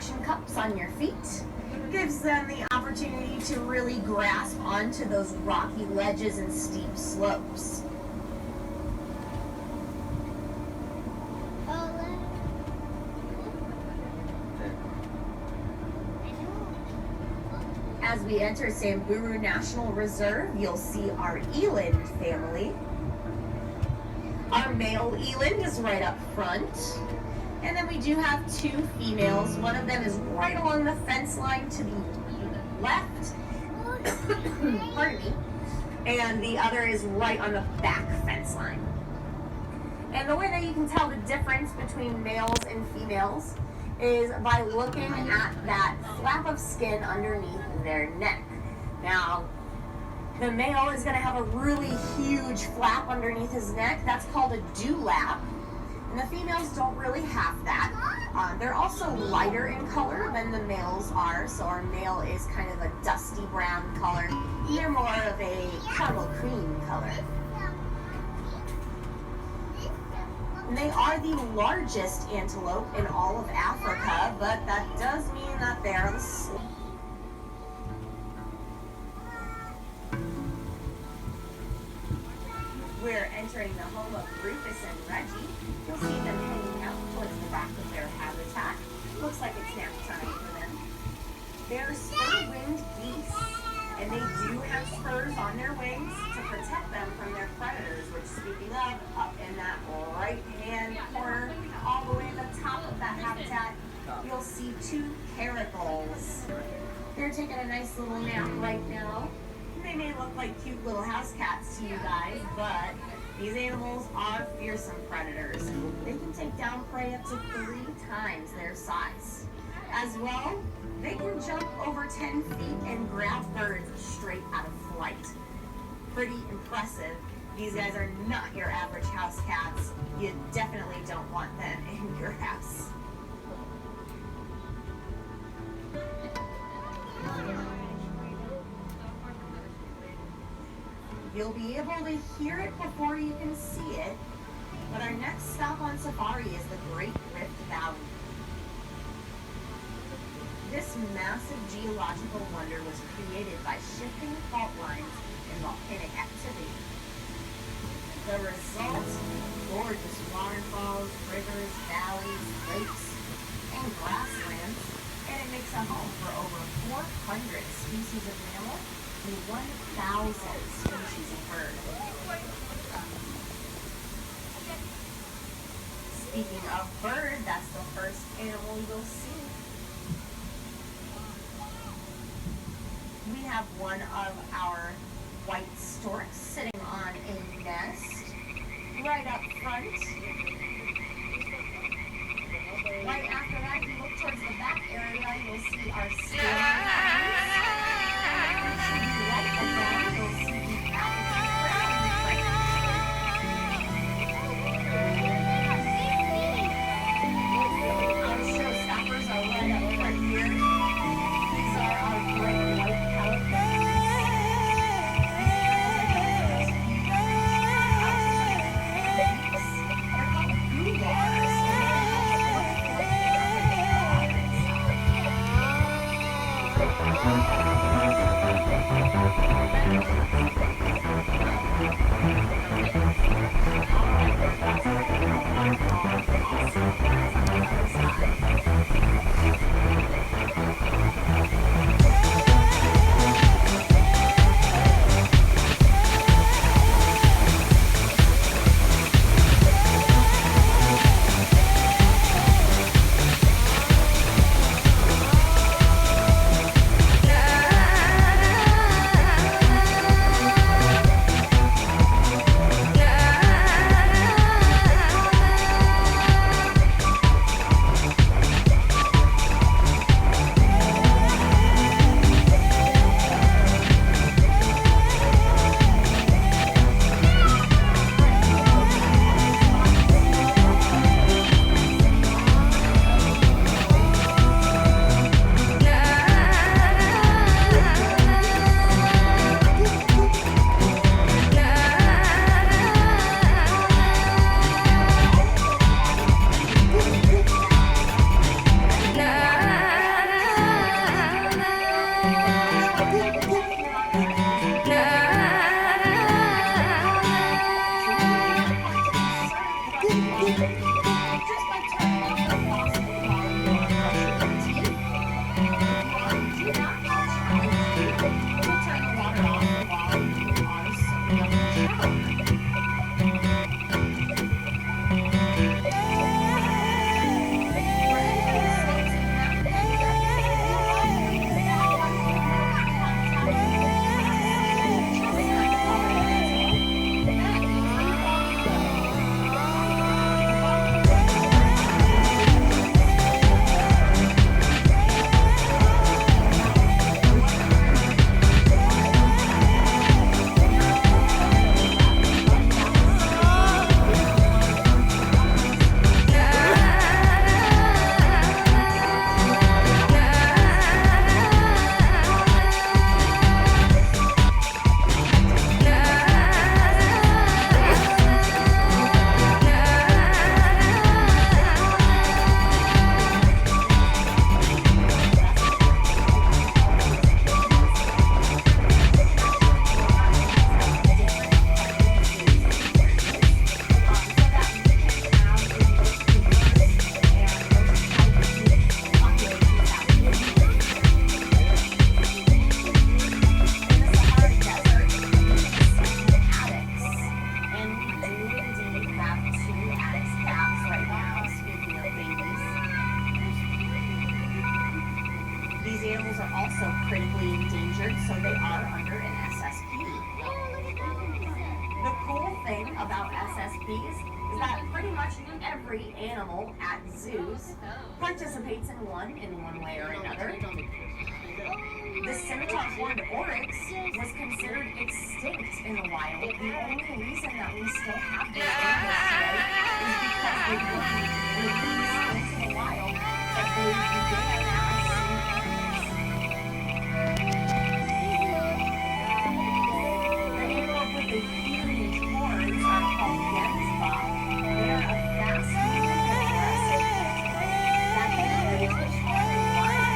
suction cups on your feet. Gives them the opportunity to really grasp onto those rocky ledges and steep slopes. As we enter Samburu National Reserve, you'll see our eland family. Our male eland is right up front. And then we do have two females. One of them is right along the fence line to the left. Pardon me. And the other is right on the back fence line. And the way that you can tell the difference between males and females is by looking at that flap of skin underneath their neck. Now, the male is going to have a really huge flap underneath his neck. That's called a dewlap. And the females don't really have that. They're also lighter in color than the males are. So our male is kind of a dusty brown color. And they're more of a caramel cream color. And they are the largest antelope in all of Africa, but that does mean that they're the slowest. We're entering the home of Rufus and Reggie. You'll see them hanging out towards the back of their habitat. Looks like it's nap time for them. They're spur-winged geese, and they do have spurs on their wings to protect them from their predators, which, speaking of, up in that right-hand corner, all the way at the top of that habitat, you'll see two caracals. They're taking a nice little nap right now. They may look like cute little house cats to you guys, but these animals are fearsome predators. They can take down prey up to 3 times their size. As well, they can jump over 10 feet and grab birds straight out of flight. Pretty impressive. These guys are not your average house cats. You definitely don't want them in your house. You'll be able to hear it before you can see it, but our next stop on safari is the Great Rift Valley. This massive geological wonder was created by shifting fault lines and volcanic activity. The result, gorgeous waterfalls, rivers, valleys, lakes, and grasslands, and it makes a home for over 400 species of mammal and 1,000 species of bird. Speaking of bird, that's the first animal you'll see. We have one of our white storks sitting on a nest right up front. Right after that, if you look towards the back area, you'll see our sparrows. Right above, you'll see the African brown crane. Our showstoppers are right up right here. These are our great white pelicans. They're called goulars. these is that pretty much every animal at zoos participates in one way or another. The scimitar horned oryx was considered extinct in the wild. The only reason that we still have these animals today is because they were released into the wild that they began as the antelope with the huge horns are called Gensbach. They're a fast-moving, aggressive animal that can reach as far as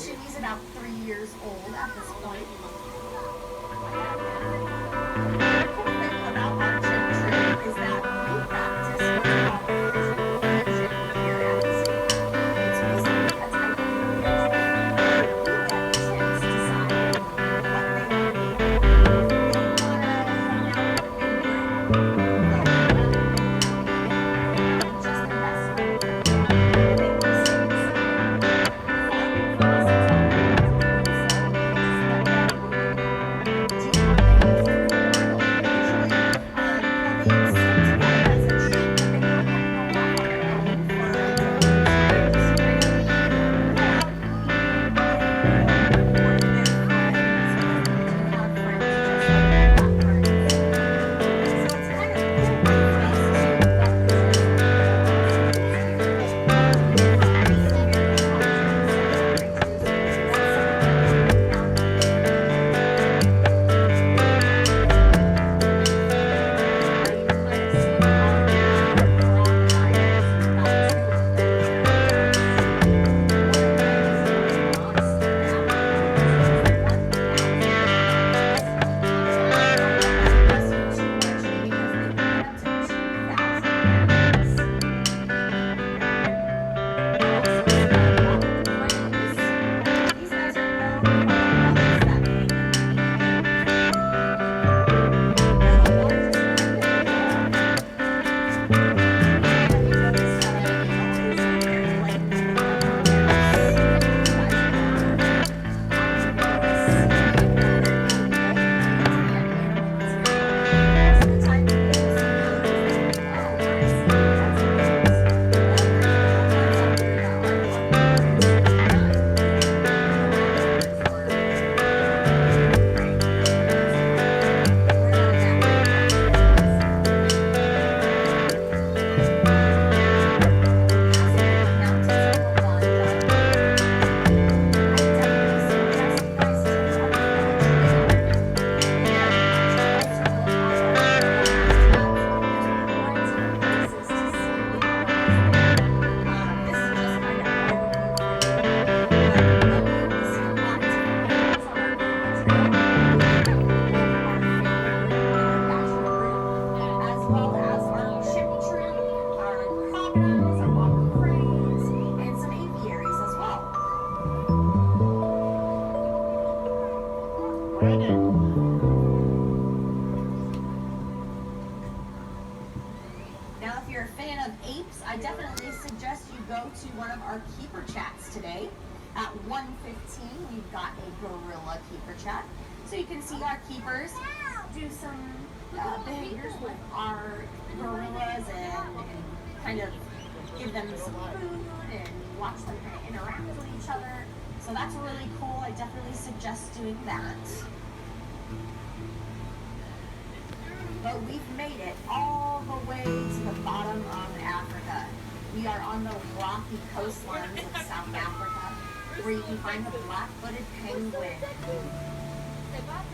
She's about 3 years old at this point. The cool thing about our gym is that we practice what's called vision here at the zoo. It's basically a type of movement where we let chimps decide what they want to be. They want to hang out in the go around and just invest in it. They want to stay the same. Farming for us is all about. So Now, if you're a fan of apes, I definitely suggest you go to one of our keeper chats today. At 1:15, we've got a gorilla keeper chat. So you can see our keepers do some behaviors with our gorillas and kind of give them some food and watch them kind of interact with each other. So that's really cool. I definitely suggest doing that. But we've made it all the way to the bottom of Africa. We are on the rocky coastlines of South Africa, where you can find the black-footed penguin.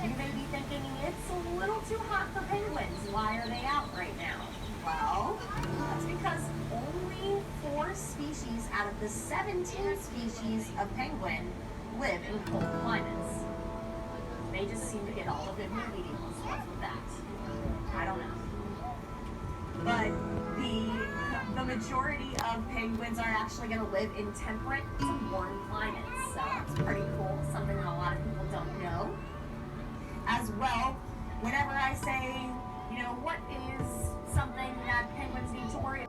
You may be thinking, it's a little too hot for penguins. Why are they out right now? Well, that's because only 4 species out of the 17 species of penguin live in cold climates. They just seem to get all the good movie deals. What's with that? I don't know. But the majority of penguins are actually going to live in temperate to warm climates. So it's pretty cool, something that a lot of people don't know. As well, whenever I say, what is something that penguins need to worry about?